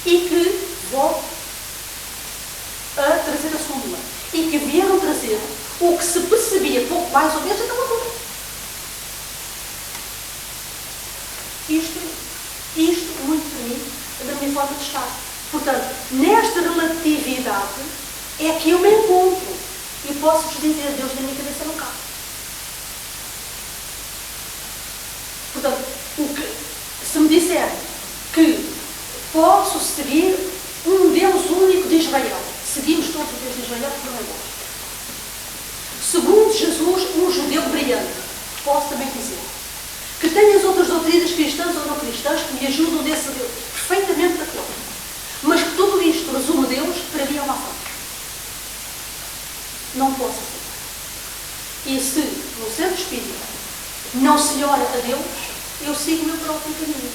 e que vão a trazer a súmula e que vieram trazer o que se percebia pouco mais ou menos naquela altura. Isto muito para mim, da minha forma de estar. Portanto, nesta relatividade é que eu me encontro e posso-vos dizer, Deus na minha cabeça não cabe. Portanto, se me disser que posso seguir um Deus único de Israel, seguimos todos o Deus de Israel por amor. Segundo Jesus, um judeu brilhante, posso também dizer que tenho as outras doutrinas cristãs ou não cristãs que me ajudam nesse Deus, perfeitamente de acordo. Mas que tudo isto resume Deus, para mim é uma falta. Não posso aceitar. E se no Santo Espírito não se ora a Deus, eu sigo o meu próprio caminho.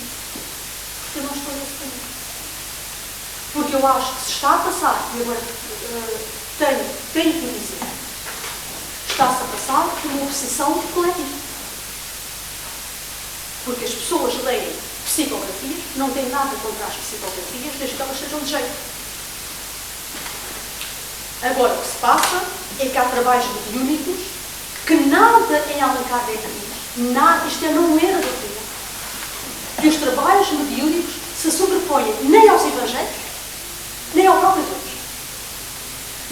Porque eu não estou nesse caminho. Porque eu acho que se está a passar, e agora tenho que dizer, está-se a passar por uma obsessão coletiva. Porque as pessoas leem psicografias, não têm nada contra as psicografias, desde que elas sejam de jeito. Agora, o que se passa é que há trabalhos mediúnicos que nada em Allan Kardec diz, nada, isto não era doutrina, que os trabalhos mediúnicos se sobrepõem nem aos evangelhos, nem ao próprio Deus.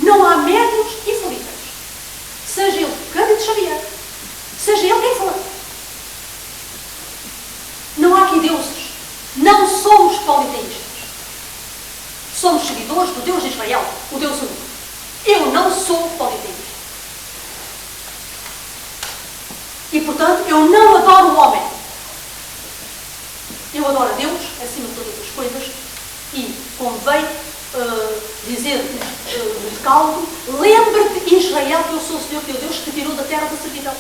Não há médiuns infalíveis. Seja ele Cândido Xavier, seja ele quem for. Não há aqui deuses. Não somos politeístas. Somos seguidores do Deus de Israel, o Deus único. Eu não sou politeísta. E, portanto, eu não adoro o homem. Eu adoro a Deus, acima de todas as coisas, e convém dizer de caldo, lembra-te, Israel, que eu sou o Senhor teu Deus, que te tirou da terra da servidão.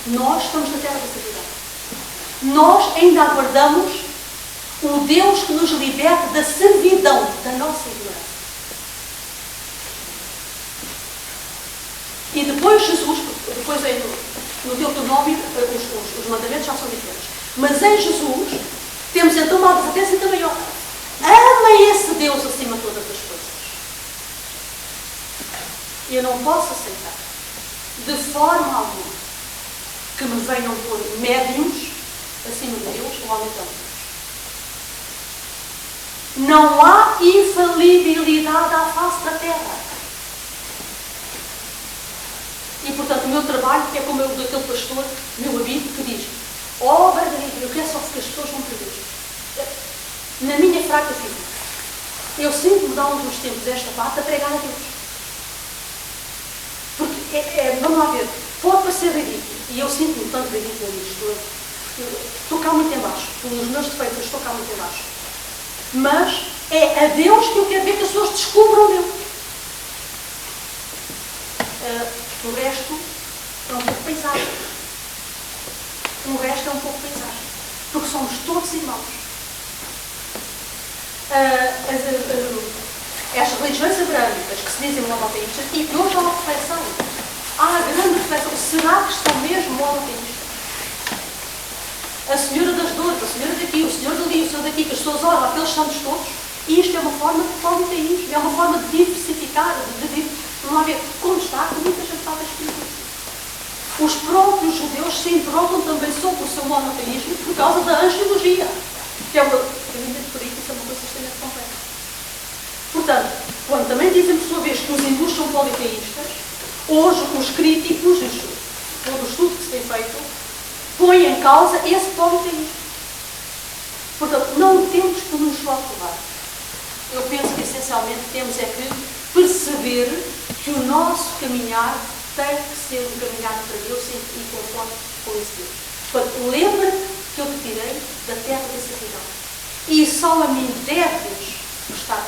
Nós estamos na terra da servidão. Nós ainda aguardamos o Deus que nos liberte da servidão, da nossa ignorância. E depois Jesus, depois no Deuteronômio, os mandamentos já são diferentes. Mas em Jesus, temos então uma advertência ainda maior. Ama esse Deus acima de todas as coisas. Eu não posso aceitar, de forma alguma, que me venham pôr médiuns acima de Deus, ou aumentando Deus. Não há infalibilidade à face da terra. E, portanto, o meu trabalho é como o daquele pastor, meu amigo, que diz: oh, Margarida, eu quero só que as pessoas vão para Deus. Na minha fraca física, eu sinto-me dar uns tempos esta parte a pregar a Deus. Porque, vamos lá ver, pode parecer ridículo, e eu sinto-me tanto ridículo nisto, estou cá muito em baixo, pelos meus defeitos, estou cá muito em baixo. Mas é a Deus que eu quero ver que as pessoas descubram Deus. O resto é um pouco paisagem. O resto é um pouco paisagem. Porque somos todos irmãos. As religiões abrâmicas que se dizem monoteístas, e que hoje há uma reflexão. Há a grande reflexão. Será que estão mesmo monoteístas? A senhora das dores, a senhora daqui, o senhor dali, o senhor daqui, que as pessoas oram aqueles santos todos, e isto é uma forma de politeísmo, é uma forma de diversificar, vamos lá ver, como está, que muita gente fala espírito. Os próprios judeus se interrogam também sobre o seu monoteísmo por causa da angelologia, que é uma coisa extremamente complexa. Portanto, quando também dizem por sua vez que os hindus são politeístas, hoje os críticos, todo o estudo que se tem feito, põe em causa esse politeísmo. Portanto, não temos que nos rotular. Eu penso que essencialmente temos é que perceber que o nosso caminhar tem que ser um caminhar para Deus e conforme com esse Deus. Portanto, lembra-te que eu te tirei da terra da servidão. E só a mim deves prestar,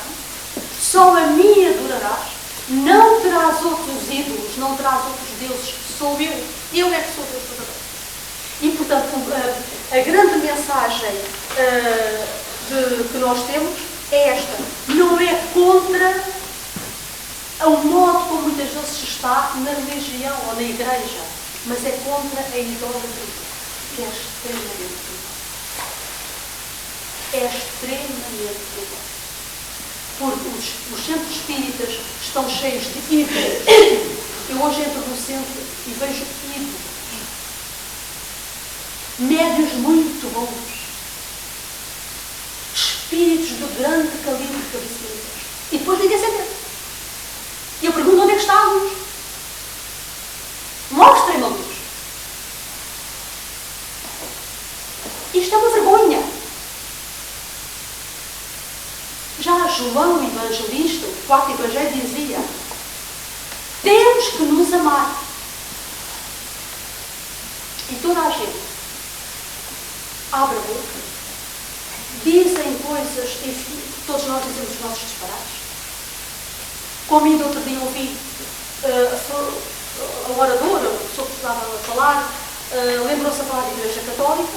só a mim adorarás, não terás outros ídolos, não terás outros deuses, sou eu. Eu é que sou Deus verdadeiro. E, portanto, a grande mensagem que nós temos é esta. Não é contra o modo como muitas vezes se está na religião ou na igreja, mas é contra a idolatria, que é extremamente perigosa. é extremamente perigosa. Porque os centros espíritas estão cheios de ídolos. Eu hoje entro no centro e vejo ídolos. Médios muito bons. Espíritos de grande calibre de cabecinhas. E depois ninguém se entende. E eu pergunto onde é que está a luz? Mostrem-me a luz. Isto é uma vergonha. Já João Evangelista, o quarto Evangelho, dizia: temos que nos amar. E toda a gente abre a boca, dizem coisas, enfim, todos nós dizemos os nossos disparates. Como ainda outro dia ouvi a oradora, a pessoa que estava a falar, lembrou-se a falar da Igreja Católica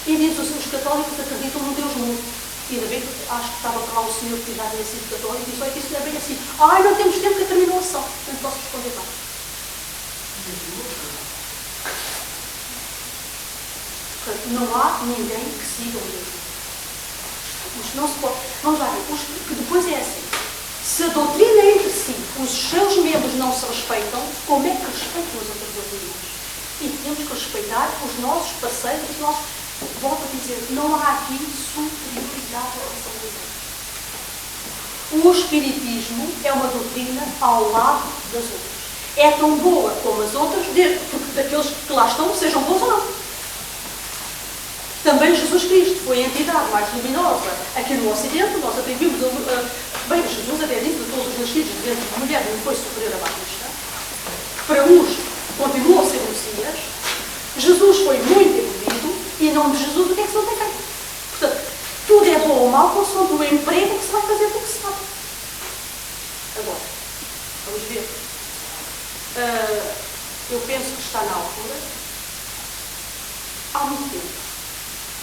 e diz que os católicos acreditam num Deus mudo. E ainda bem que acho que estava lá o senhor que já tinha sido católico e disse: olha, que isso não é bem assim. Ai, não temos tempo que terminou a ação. Não posso responder mais. Portanto, não há ninguém que siga o Deus. Isto não se pode. Vamos lá ver. Que depois é assim. Se a doutrina entre si, os seus membros não se respeitam, como é que respeitam as outras doutrinas? E temos que respeitar os nossos parceiros, os nossos... Volto a dizer, não há aqui superioridade à relação do outro. O Espiritismo é uma doutrina ao lado das outras. É tão boa como as outras, porque daqueles que lá estão, sejam bons ou não. Também Jesus Cristo foi a entidade mais luminosa aqui no Ocidente. Nós atribuímos bem, Jesus até disse de todos os nascidos de dentro de mulher não foi superior a Batista. Para uns, continuou a ser Messias. Jesus foi muito evoluído e em nome de Jesus o que é que se não tem feito? Portanto, tudo é bom ou mau consoante o emprego que se vai fazer do que se sabe. Agora, vamos ver. Eu penso que está na altura. Há muito tempo.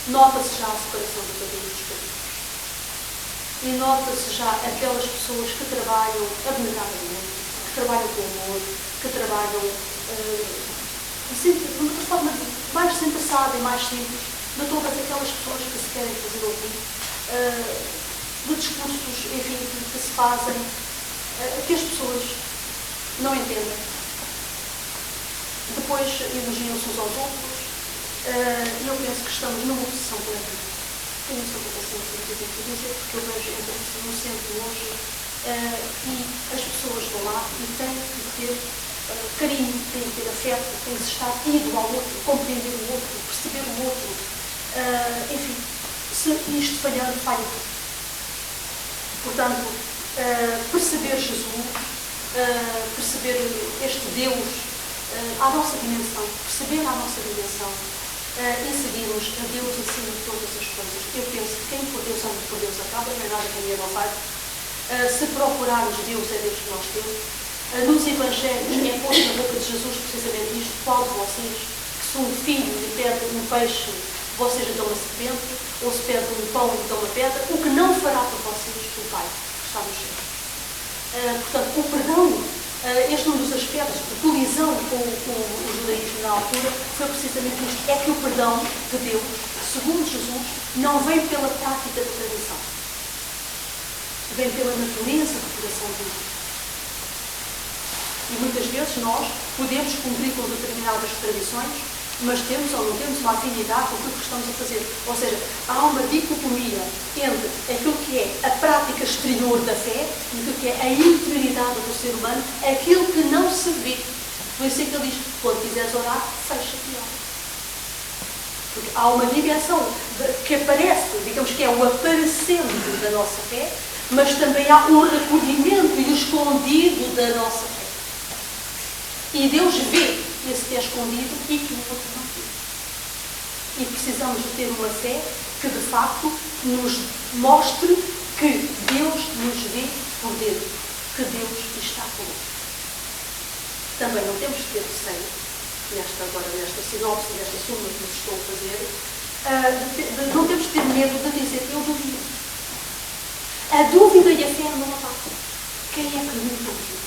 Nota-se já a separação dos adultos dos pequenos. E nota-se já aquelas pessoas que trabalham abnegadamente, que trabalham com amor, que trabalham de uma forma mais desinteressada e mais simples, de todas aquelas pessoas que se querem fazer ouvir, de discursos, enfim, que se fazem, que as pessoas não entendem. Depois elogiam-se uns aos outros. E eu penso que estamos numa obsessão coletiva. Tenho essa vocação que dizer, porque eu vejo no centro hoje e as pessoas vão lá e têm que ter carinho, têm que ter afeto, têm que estar ido ao outro, compreender o outro, perceber o outro. Enfim, se isto falhando, falha. Portanto, perceber Jesus, perceber este Deus à nossa dimensão, perceber a nossa dimensão, e seguirmos a Deus acima de todas as coisas. Eu penso que quem por Deus anda por Deus acaba, não é nada que a minha não faz. Se procurarmos Deus, é Deus que nós temos. Nos Evangelhos é posto na boca de Jesus precisamente isto: qual de vocês, que se um filho lhe pede um peixe, vocês lhe dão uma serpente, ou se pede um pão e lhe dão uma pedra, o que não fará por vocês o Pai que está no céu. Portanto, o perdão, este é um dos aspectos de colisão com o judaísmo na altura, foi precisamente isto: é que o perdão de Deus, segundo Jesus, não vem pela prática da tradição, vem pela natureza do coração de Deus. E muitas vezes nós podemos cumprir com determinadas tradições, mas temos ou não temos uma afinidade com aquilo que estamos a fazer. Ou seja, há uma dicotomia entre aquilo que é a prática exterior da fé e aquilo que é a interioridade do ser humano, aquilo que não se vê. Por isso é que ele diz: quando quiseres orar, fecha-te e ora. Porque há uma dimensão que aparece, digamos que é o aparecendo da nossa fé, mas também há um recolhimento e o escondido da nossa fé. E Deus vê esse que é escondido e que o outro não vê. E precisamos de ter uma fé que, de facto, nos mostre que Deus nos vê por dentro, que Deus está conosco. Também não temos de ter receio, nesta sinopse, nesta suma que nos estou a fazer, não temos de ter medo de dizer: eu duvido. A dúvida e a fé não abatem. Quem é que nunca duvida?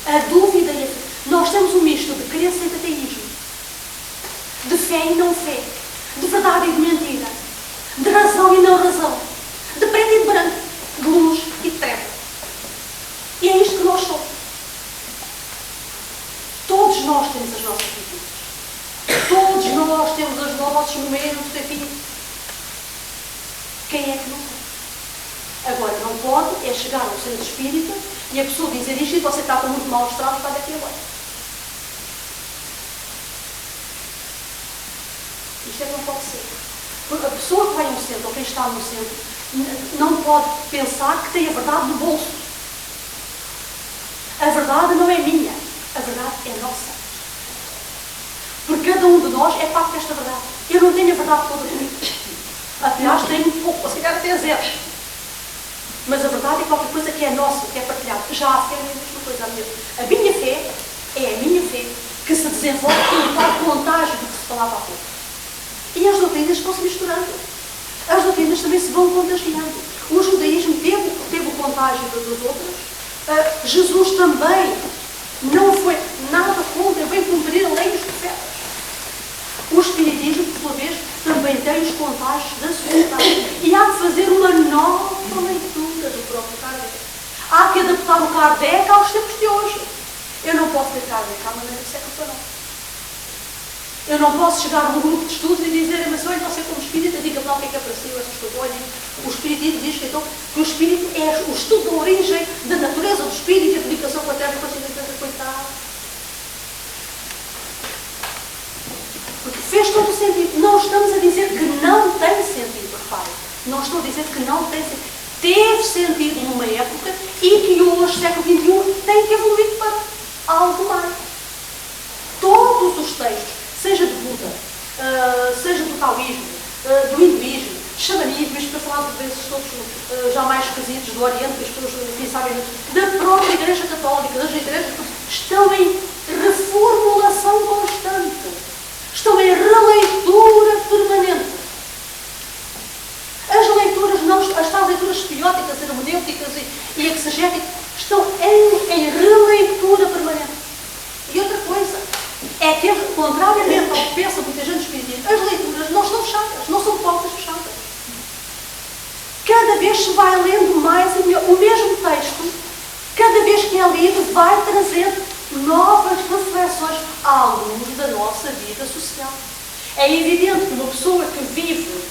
A dúvida e a fé. Nós temos um misto de crença e de ateísmo, de fé e não fé, de verdade e de mentira. igreja onde foi filho. Quem é que não tem? Agora, não pode é chegar ao centro espírita e a pessoa dizer isto e você está com muito mal estrado para daqui agora. Isto é que não pode ser. Porque a pessoa que vai a um centro, ou quem está no centro, não pode pensar que tem a verdade no bolso. A verdade não é minha, a verdade é nossa. Porque cada um de nós é parte desta verdade. Eu não tenho a verdade toda comigo. Aliás, tenho muito pouco, você quer ter zero. Mas a verdade é qualquer coisa que é nossa, que é partilhada. Já a fé é a mesma coisa. A minha fé é a minha fé que se desenvolve com o tal contágio do que se falava há pouco. E as doutrinas vão se misturando. As doutrinas também se vão contagiando. O judaísmo teve o contágio das outras. Jesus também não foi nada contra, veio cumprir a lei dos profetas. O espiritismo, por sua vez, também tem os contágios da sociedade. E há de fazer uma nova leitura do próprio Kardec. Há que adaptar o Kardec aos tempos de hoje. Eu não posso ter Kardec à maneira do século XIX. Eu não posso chegar a um grupo de estudos e dizer, mas olha, você como espírita, diga-me lá o que é para si, essas coisas. Olha, o espiritismo diz que, então, que o espírito é o estudo da origem, da natureza do espírito e a comunicação com a terra e com a ciência, coitado. Porque fez todo o sentido. Não estamos a dizer que não tem sentido, repare. Não estou a dizer que não tem sentido. Teve sentido numa época e que hoje, século XXI, tem que evoluir para algo mais. Todos os textos, seja do Buda, seja do taoísmo, do hinduísmo, xamanismo, isto para falar desses todos já mais esquisitos do Oriente, que as pessoas nem sabem, da própria Igreja Católica, das igrejas, estão em reformulação constante. Estão em releitura permanente. As leituras, as tais leituras espióticas, hermenêuticas e exegéticas, estão em releitura permanente. E outra coisa, é que, contrariamente ao que pensa muita gente espírita, as leituras não estão fechadas, não são portas fechadas. Cada vez se vai lendo mais o mesmo texto, cada vez que é lido, vai trazer novas reflexões à luz da nossa vida social. É evidente que uma pessoa que vive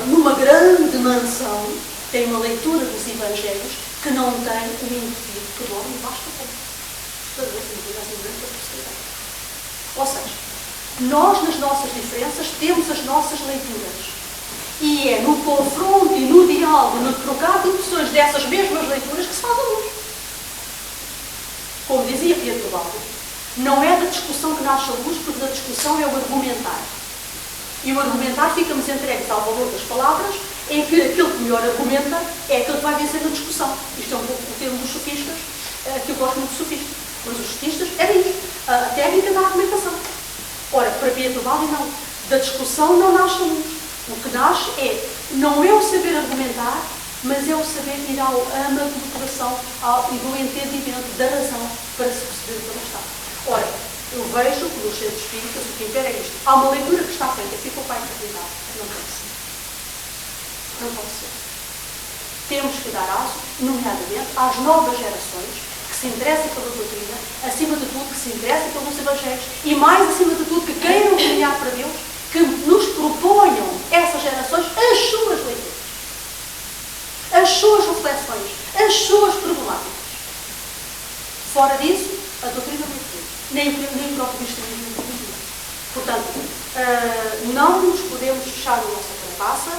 numa grande mansão tem uma leitura dos Evangelhos que não tem um indivíduo que dorme debaixo da ponte. Ou seja, nós nas nossas diferenças temos as nossas leituras. E é no confronto e no diálogo, no trocar de impressões dessas mesmas leituras que se faz a luz. Como dizia Pedro Baldo, não é da discussão que nasce a luz, porque da discussão é o argumentar. E o argumentar fica-nos entregues ao valor das palavras, em que aquele que melhor argumenta é aquele que vai vencer na discussão. Isto é um pouco o termo dos sofistas, que eu gosto muito de sofistas. Mas os sofistas era isto, a técnica da argumentação. Ora, para Pedro Baldo, não. Da discussão não nasce a luz. O que nasce não é o saber argumentar, mas é o saber ir à maturação e do entendimento da razão para se perceber o que ela está. Ora, eu vejo que nos centros espíritas o que impera é isto. Há uma leitura que está feita, ficou para a eternidade. Não pode ser. Não pode ser. Temos que dar aço, nomeadamente, às novas gerações que se interessem pela doutrina, acima de tudo, que se interessem pelos Evangelhos e, mais acima de tudo, que queiram caminhar para Deus, que nos proponham, essas gerações, as suas leituras, as suas reflexões, as suas problemáticas. Fora disso, a doutrina não é nem o próprio cristianismo não é. Portanto, não nos podemos fechar na nossa carapaça,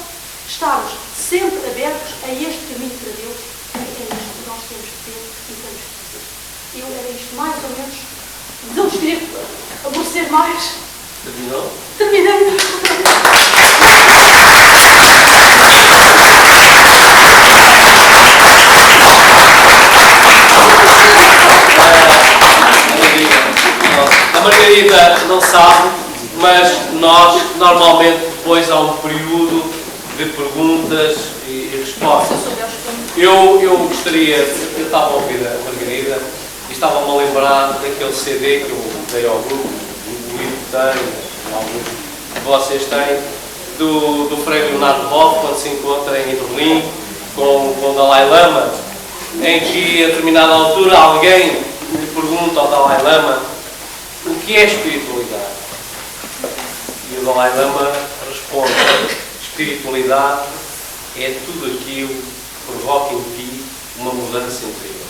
estarmos sempre abertos a este caminho para Deus, e é isto que nós temos que ter e temos que fazer. Eu era isto mais ou menos, não queria aborrecer mais. Terminou? Terminei. A Margarida não sabe, mas nós normalmente depois há um período de perguntas e respostas. Eu gostaria, eu estava a ouvir a Margarida e estava-me a lembrar daquele CD que eu dei ao grupo, o livro tem, alguns que vocês têm, do Frei Leonardo Boff, quando se encontra em Berlim com o Dalai Lama, em que a determinada altura alguém lhe pergunta ao Dalai Lama o que é espiritualidade. E o Dalai Lama espiritualidade é tudo aquilo que provoca em ti uma mudança interior.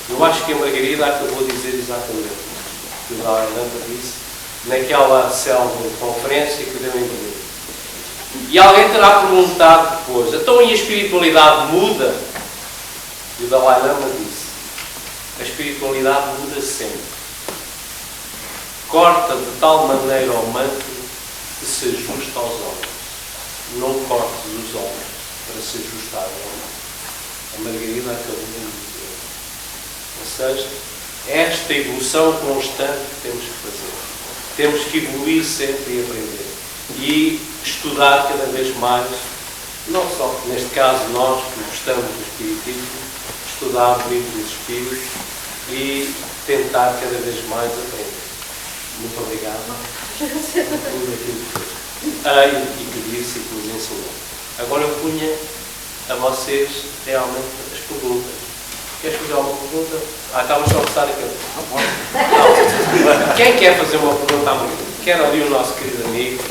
Eu acho que a Margarida acabou de dizer exatamente o que o Dalai Lama disse naquela célebre conferência que deu em Berlim. E alguém terá perguntado depois, então e a espiritualidade muda? E o Dalai Lama disse, a espiritualidade muda sempre. Corta de tal maneira o manto que se ajusta aos homens. Não cortes os homens para se ajustar ao homem. A Margarida acabou de dizer. Ou seja, esta evolução constante que temos que fazer. Temos que evoluir sempre e aprender. E estudar cada vez mais, não só, neste caso, nós que gostamos do Espiritismo, estudar o livro dos Espíritos e tentar cada vez mais aprender. Muito obrigado por tudo aquilo que fez. E que disse e que nos ensinou. Agora eu punha a vocês realmente as perguntas. Queres fazer alguma pergunta? Estava só a coçar a cabeça. Quem quer fazer uma pergunta à Margarida? Quer ali o nosso querido amigo.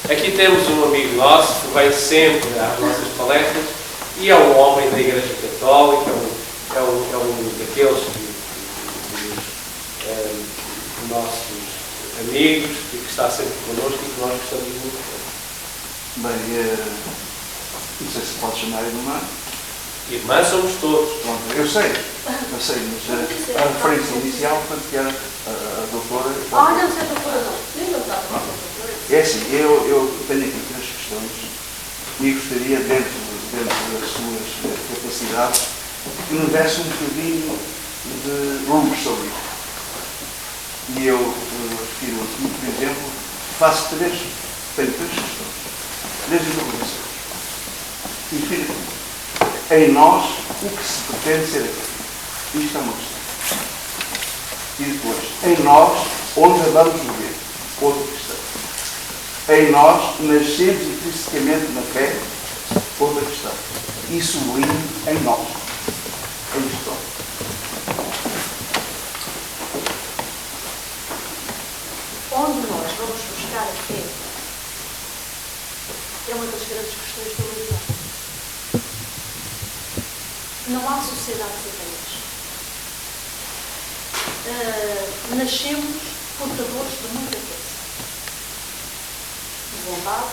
Aqui temos um amigo nosso que vem sempre às nossas palestras e é um homem da Igreja Católica, é um daqueles nossos amigos e que está sempre connosco e que nós gostamos muito. Bem, não sei se pode chamar irmã. Irmã somos todos. Pronto, eu sei, mas a referência inicial, portanto, que era a doutora. Não, não é doutora, não. Nem doutora, doutora. É assim, eu tenho aqui 3 questões e gostaria, dentro das suas capacidades, que nos desse um bocadinho de luz sobre isso. E eu refiro aqui, por exemplo, tenho 3 questões, 3 interrogações. E refiro aqui. Em nós, o que se pretende ser aquilo? Isto é uma questão. E depois, em nós, onde vamos viver? Outra questão. Em nós, nascemos intrinsecamente na fé? Outra questão. E sublime em nós. Em questão. Onde nós vamos buscar a fé é uma das grandes questões da humanidade. Não há sociedades ideias. Nascemos portadores de muita coisa. De vontade,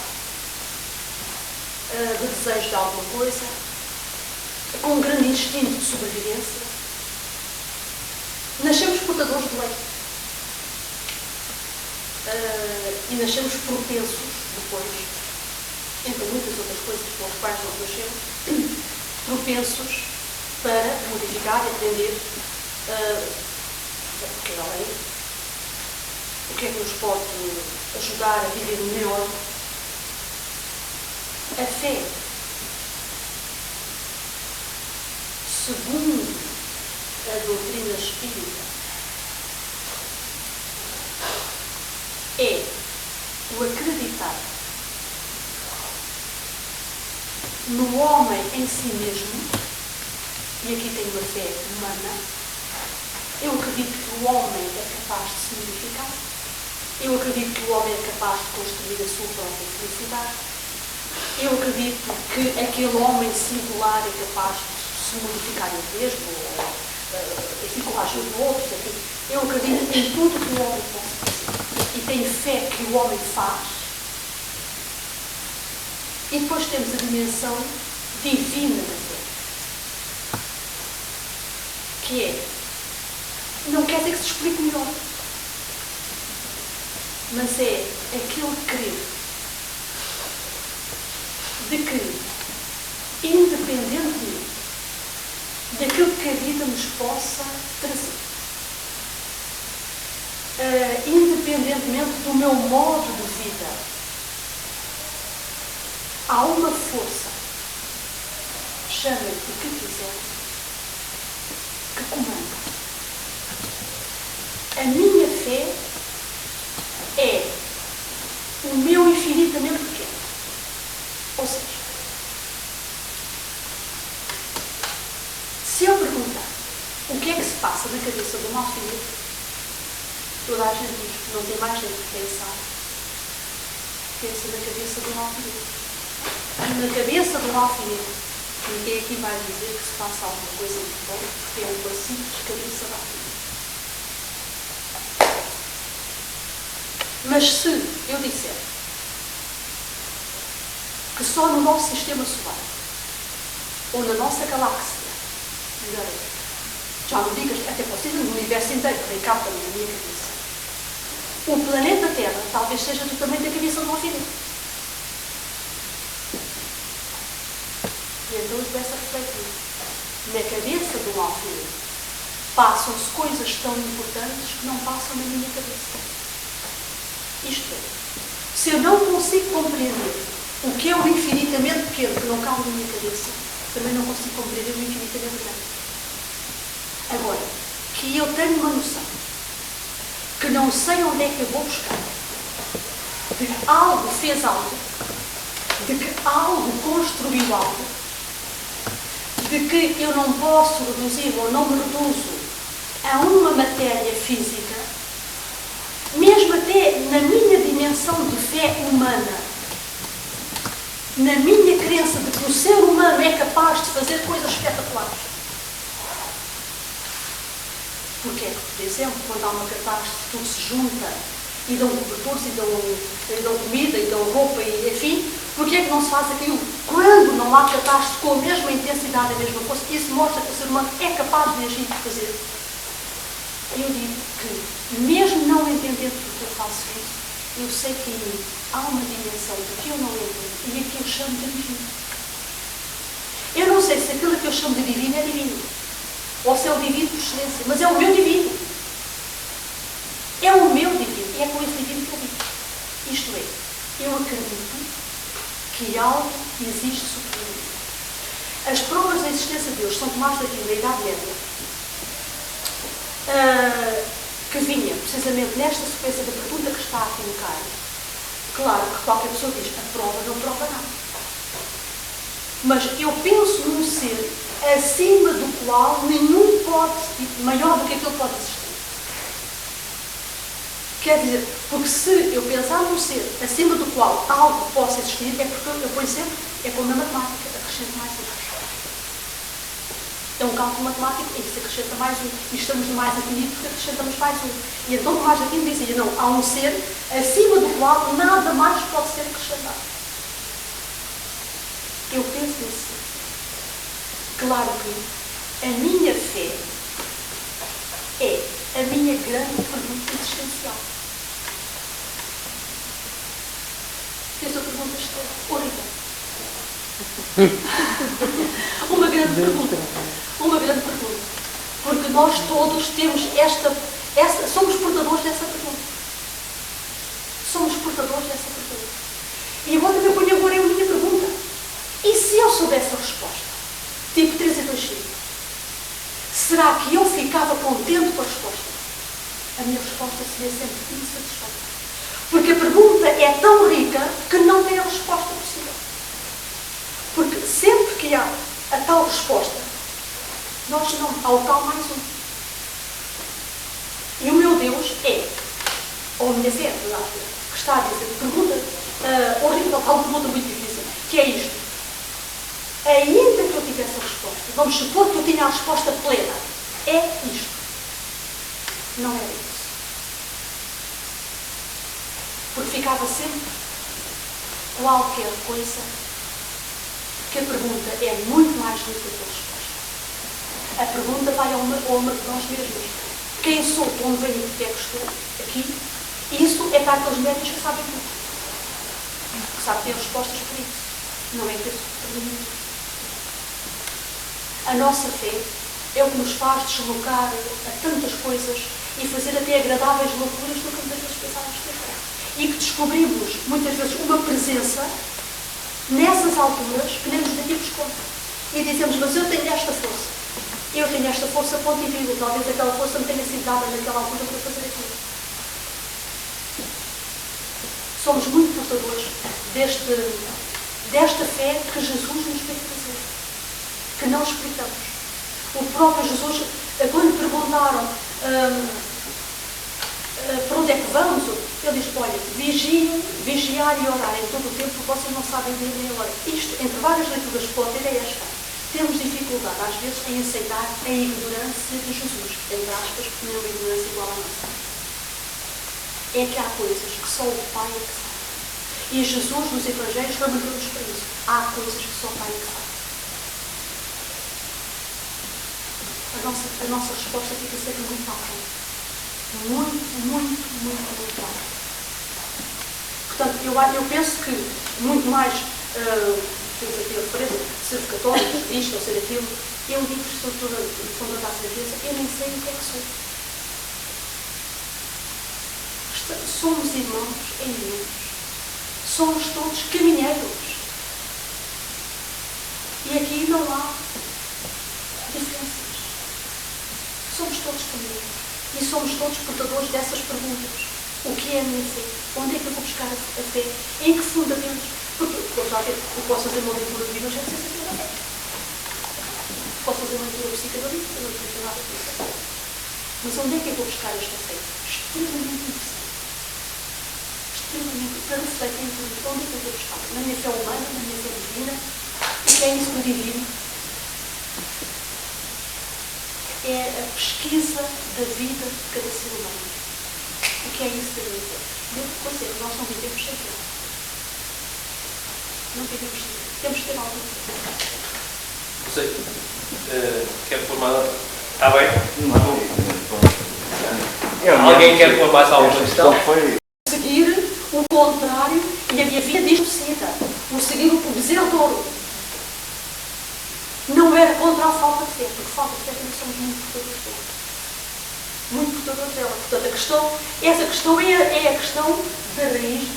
de desejo de alguma coisa, com um grande instinto de sobrevivência. Nascemos portadores de lei. E nascemos propensos, depois, entre muitas outras coisas pelas quais nós nascemos, propensos para modificar e aprender o que é a lei, o que é que nos pode ajudar a viver melhor. A fé, segundo a doutrina espírita, é o acreditar no homem em si mesmo. E aqui tem uma fé humana. Eu acredito que o homem é capaz de se modificar. Eu acredito que o homem é capaz de construir a sua própria felicidade. Eu acredito que aquele homem singular é capaz de se modificar ele mesmo, enfim, com a ajuda de outros. Enfim. Eu acredito em tudo que o homem possa fazer. E tenho fé que o homem faz. E depois temos a dimensão divina da fé. Que é, não quer dizer que se explique melhor, mas é aquele crer de que, independentemente daquilo que a vida nos possa trazer, independentemente do meu modo de vida, há uma força, chame-lhe o que quiser, que comanda. A minha fé é o meu infinitamente pequeno. Ou seja, se eu perguntar o que é que se passa na cabeça de um alfinete, toda a gente diz, não tem mais jeito de pensar. Pensa na cabeça de um alfinete. Na cabeça do alfinete, ninguém aqui vai dizer que se passa alguma coisa muito boa, porque é uma simples cabeça de alfinete. Mas se eu disser que só no nosso sistema solar, ou na nossa galáxia, melhor é, já não digas, até possível, no universo inteiro, que vem cá também na minha cabeça, o planeta Terra talvez seja do tamanho da cabeça do alfinete. E então eu começo a refletir. Na cabeça do alfinete passam-se coisas tão importantes que não passam na minha cabeça. Isto é, se eu não consigo compreender o que é o infinitamente pequeno que não cabe na minha cabeça, também não consigo compreender o infinitamente grande. Agora, que eu tenho uma noção, que não sei onde é que eu vou buscar, de que algo fez algo, de que algo construiu algo, de que eu não posso reduzir ou não me reduzo a uma matéria física, mesmo até na minha dimensão de fé humana, na minha crença de que o ser humano é capaz de fazer coisas espetaculares. Porque é que, por exemplo, quando há uma catástrofe, tudo se junta e dão cobertores, e dão comida, e dão roupa, e enfim, porque é que não se faz aquilo quando não há catástrofe com a mesma intensidade e a mesma força? Isso mostra que o ser humano é capaz de agir e de fazer. Eu digo que, mesmo não entendendo porque eu faço isso, eu sei que em mim há uma dimensão de que eu não entendo e a que eu chamo de divino. Eu não sei se aquilo que eu chamo de divino é divino, ou se é o divino por excelência, mas é o meu divino. É o meu divino, e é com esse divino que eu vivo. Isto é, eu acredito que algo existe superior. As provas da existência de Deus são tomadas aqui na Idade Média, que vinha precisamente nesta sequência da pergunta que está aqui no Cairo. Claro que qualquer pessoa diz, a prova não prova nada. Mas eu penso num ser acima do qual nenhum pode, maior do que aquele pode existir. Quer dizer, porque se eu pensar num ser acima do qual algo possa existir, é porque eu, por exemplo, é como na matemática, acrescento mais um. É um cálculo matemático em que se acrescenta mais um. E estamos no mais infinito porque acrescentamos mais um. E então Tomás de Aquino dizia, não, há um ser acima do qual nada mais pode ser acrescentado. Eu penso nisso. Claro que a minha fé é a minha grande pergunta existencial. Esta pergunta está horrível. Uma grande pergunta. Uma grande pergunta. Porque nós todos temos somos portadores dessa pergunta. Somos portadores dessa pergunta. E agora eu ponho agora a minha pergunta. E se eu soubesse a resposta? Tipo 3 e 2 5. Será que eu ficava contente com a resposta? A minha resposta seria sempre insatisfatória. Porque a pergunta é tão rica que não tem a resposta possível. Porque sempre que há a tal resposta, nós não, há o tal mais um. E o meu Deus é, ou a minha fé, que está a dizer, pergunta horrível, tal pergunta muito difícil, que é isto. Ainda que eu tivesse a resposta, vamos supor que eu tinha a resposta plena, é isto. Não é isso. Porque ficava sempre qualquer coisa que a pergunta é muito mais do que a resposta. A pergunta vai a uma de nós mesmos. Quem sou, de onde venho, porque é que estou aqui? Isso é para aqueles médicos que sabem tudo. Que sabem ter respostas para isso. Não é ter perguntas. A nossa fé é o que nos faz deslocar a tantas coisas e fazer até agradáveis loucuras do que muitas vezes pensávamos ter. E que descobrimos, muitas vezes, uma presença nessas alturas que nem nos daríamos conta. E dizemos, mas eu tenho esta força. Eu tenho esta força, ponto e vírgula. Talvez aquela força me tenha sido dada naquela altura para fazer aquilo. Somos muito portadores desta fé que Jesus nos fez fazer. Que não explicamos. O próprio Jesus, quando lhe perguntaram para onde é que vamos, Ele diz, olha, vigiar e orar em todo o tempo, porque vocês não sabem dia nem a hora. Isto, entre várias leituras que pode ter, é esta. Temos dificuldade, às vezes, em aceitar a ignorância de Jesus, entre aspas, porque não é uma ignorância igual à nossa. É que há coisas que só o Pai é que sabe. E Jesus, nos Evangelhos, lembra-nos para isso. Há coisas que só o Pai é que sabe. A nossa resposta fica sempre muito alta. Muito alta. Portanto, eu penso que muito mais, temos aqui a referência, ser católicos, isto ou ser aquilo, eu digo que estou toda de fundo da certeza, eu nem sei o que é que sou. Somos irmãos em Deus. Somos todos caminheiros. E aqui não há diferenças. Somos todos caminheiros. E somos todos portadores dessas perguntas. O que é a minha fé? Onde é que eu vou buscar a fé? Em que fundamentos? Porque eu posso fazer uma leitura do Evangelho sem saber a fé. Posso fazer uma leitura psicanalítica, não sei nada disso. Mas onde é que eu vou buscar esta fé? Extremamente interessante. Para refletir em tudo, onde é que eu vou buscar? Na minha fé humana, na minha fé divina. O que é isso do divino? É a pesquisa da vida de cada ser humano. O que é isso da minha fé? E outra coisa é que nós não vivemos sem fé. Não vivemos sem fé. Temos que ter alguma fé. Não sei. Quer pôr mais? Está bem? Alguém quer pôr mais alguma questão? Seguir o contrário e a minha vida distorcida. O seguir o bezerro de ouro. Não era contra a falta de fé, porque falta de fé também somos muito portadores dela. Muito portadores dela. Portanto, essa questão é a questão da raiz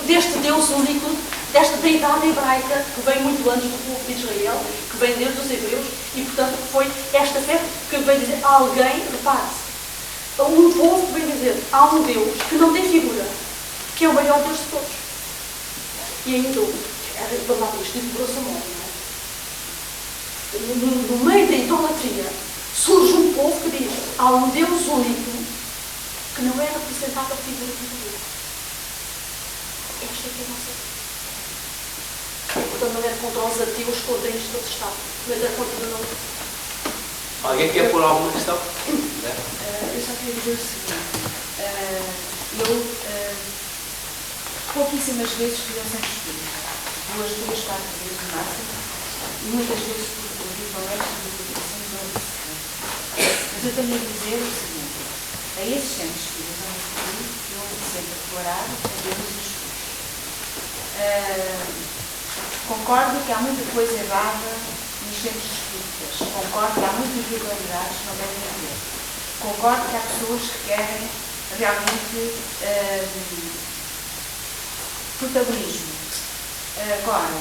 deste Deus único, desta deidade hebraica, que vem muito antes do povo de Israel, que vem desde os hebreus, e portanto foi esta fé que vem dizer alguém, repare-se, um povo que vem dizer, há um Deus que não tem figura, que é o maior Deus de todos. E ainda, vamos lá ver isto, de grosso modo, não é? No meio da idolatria, surge um povo que diz, há um Deus único que não é representado a figura de Deus. Esta é a nossa fé. Portanto, não era contra os ateus, contra isto que eles estavam, mas era contra o nome. Alguém quer pôr alguma questão? Eu só queria dizer o seguinte. Pouquíssimas vezes fui ao centro espírita. 2, 3, 4 vezes no máximo. E muitas vezes por palestras e publicações não disse. Mas eu tenho a dizer o seguinte. A esses centros espíritas onde fui, eu sempre declarar a Deus Jesus. Concordo que há muita coisa errada nos centros espíritas. Concordo que há muitas irregularidades que não devem haver. Concordo que há pessoas que querem realmente protagonismo. Agora,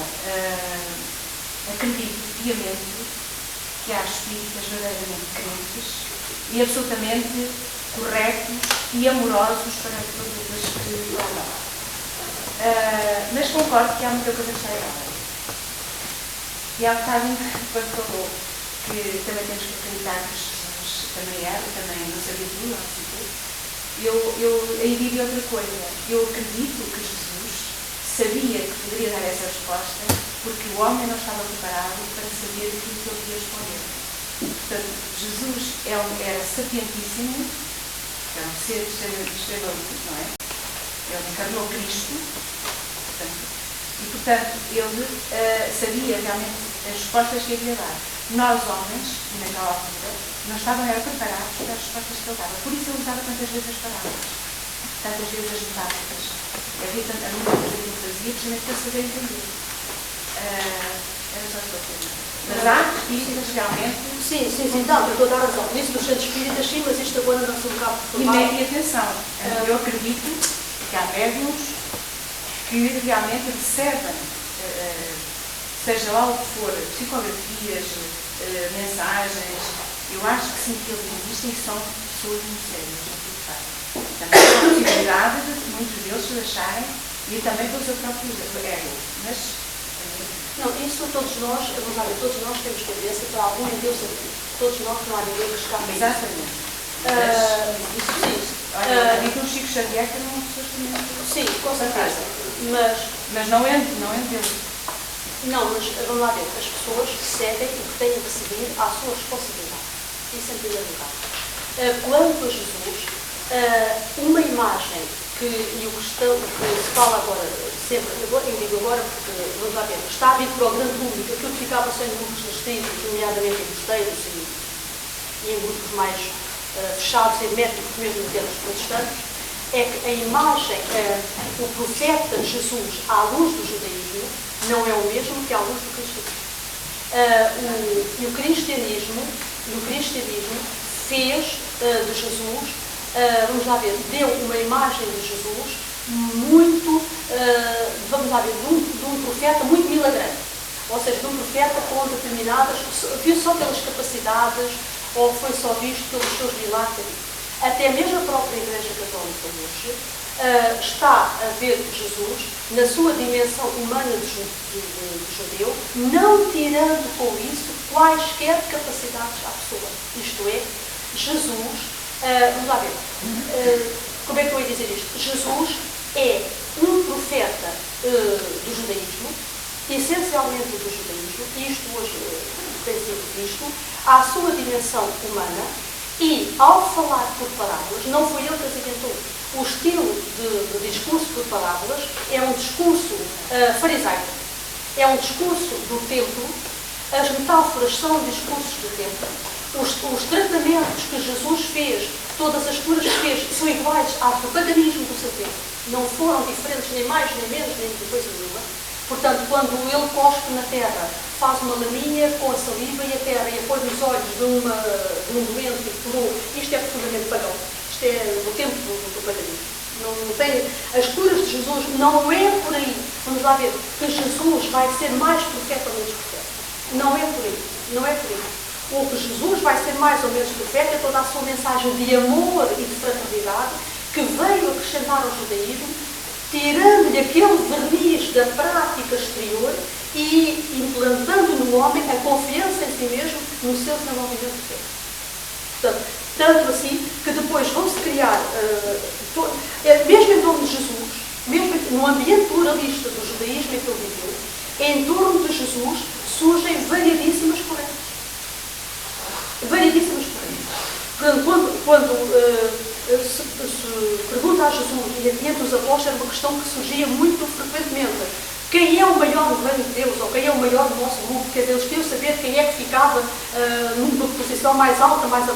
acredito piamente que há espíritas verdadeiramente crentes e absolutamente corretos e amorosos para todas as que lá vão. Mas concordo que há muita coisa que está errada. E há bocado, quando falou que também temos que acreditar que Jesus também era, também não sabia tudo, não sei tudo, eu aí digo outra coisa. Eu acredito que Jesus sabia que poderia dar essa resposta porque o homem não estava preparado para saber aquilo que ele podia responder. Portanto, Jesus era sapientíssimo, é um ser extrema luz, não é? Ele encarnou Cristo, e portanto ele sabia realmente as respostas que ele ia dar. Nós, homens, naquela altura, não estávamos preparados para as respostas que ele dava. Por isso ele usava tantas vezes as palavras, tantas vezes as metáforas. Havia muita coisa que ele fazia, precisamente para saber entender. Era só esta coisa. Mas há espíritas realmente. Sim, não, eu estou a dar razão. Isso dos centros espíritas, sim, mas isto agora não se um bocado por e atenção, eu acredito que há médiums que realmente recebem, seja lá o que for, psicografias, mensagens, eu acho que sim, que eles existem e são pessoas muito sérias, também há a possibilidade de muitos deles se deixarem e também pelo seu próprio ego, mas... Não, isso todos nós, vamos lá ver, todos nós temos tendência para algum em Deus aqui. Todos nós, não há ninguém que escape. Exatamente. Isso existe. Diz no Chico Xavier que não pessoas Sim, com certeza. Mas não entendo. não, mas vamos lá ver, as pessoas recebem o que têm que receber à sua responsabilidade. Isso em primeiro lugar. Quanto a Jesus, uma imagem que se fala agora, sempre, eu digo agora porque, vamos lá ver, está a vir para o grande público aquilo que ficava só em grupos restritos, nomeadamente em mosteiros e em grupos mais fechados, herméticos, mesmo em termos protestantes, é que a imagem, o profeta Jesus à luz do judaísmo, não é o mesmo que à luz do cristianismo. E o cristianismo fez de Jesus, vamos lá ver, deu uma imagem de Jesus muito, vamos lá ver, de um profeta muito milagrante. Ou seja, de um profeta com determinadas, viu só pelas capacidades, ou foi só visto pelos seus milagres. Até mesmo a própria Igreja Católica hoje está a ver Jesus na sua dimensão humana de judeu, não tirando com isso quaisquer capacidades à pessoa. Isto é, Jesus, vamos lá ver, como é que eu ia dizer isto? Jesus é um profeta do judaísmo, essencialmente do judaísmo, e isto hoje tem sido visto, à sua dimensão humana, e ao falar por parábolas, não foi ele que as inventou. O estilo de discurso por parábolas é um discurso farisaico, é um discurso do templo, as metáforas são discursos do templo, os tratamentos que Jesus fez, todas as curas que fez, são iguais ao paganismo do seu tempo. Não foram diferentes, nem mais, nem menos, nem coisa nenhuma. Portanto, quando ele cospe na terra, faz uma laminha com a saliva e a terra e a põe nos olhos de um doente e curou, isto é profundamente pagão. Isto é do tempo do paganismo. Não tem, as curas de Jesus não é por aí. Vamos lá ver, que Jesus vai ser mais profeta ou menos profeta. Não é por aí. Não é por aí. O que Jesus vai ser mais ou menos profeta é toda a sua mensagem de amor e de fraternidade que veio acrescentar ao judaísmo, tirando-lhe aquele verniz da prática exterior e implantando no homem a confiança em si mesmo no seu desenvolvimento de fé. Portanto, tanto assim que depois vão-se criar, mesmo em torno de Jesus, mesmo no ambiente pluralista do judaísmo em que ele viveu, em torno de Jesus surgem variedíssimas correntes. Variedíssimas correntes. Quando se pergunta a Jesus e entre os apóstolos, era uma questão que surgia muito frequentemente. Quem é o maior no reino de Deus? Ou quem é o maior do nosso grupo? Quer dizer, eles queriam saber quem é que ficava numa posição mais alta, mais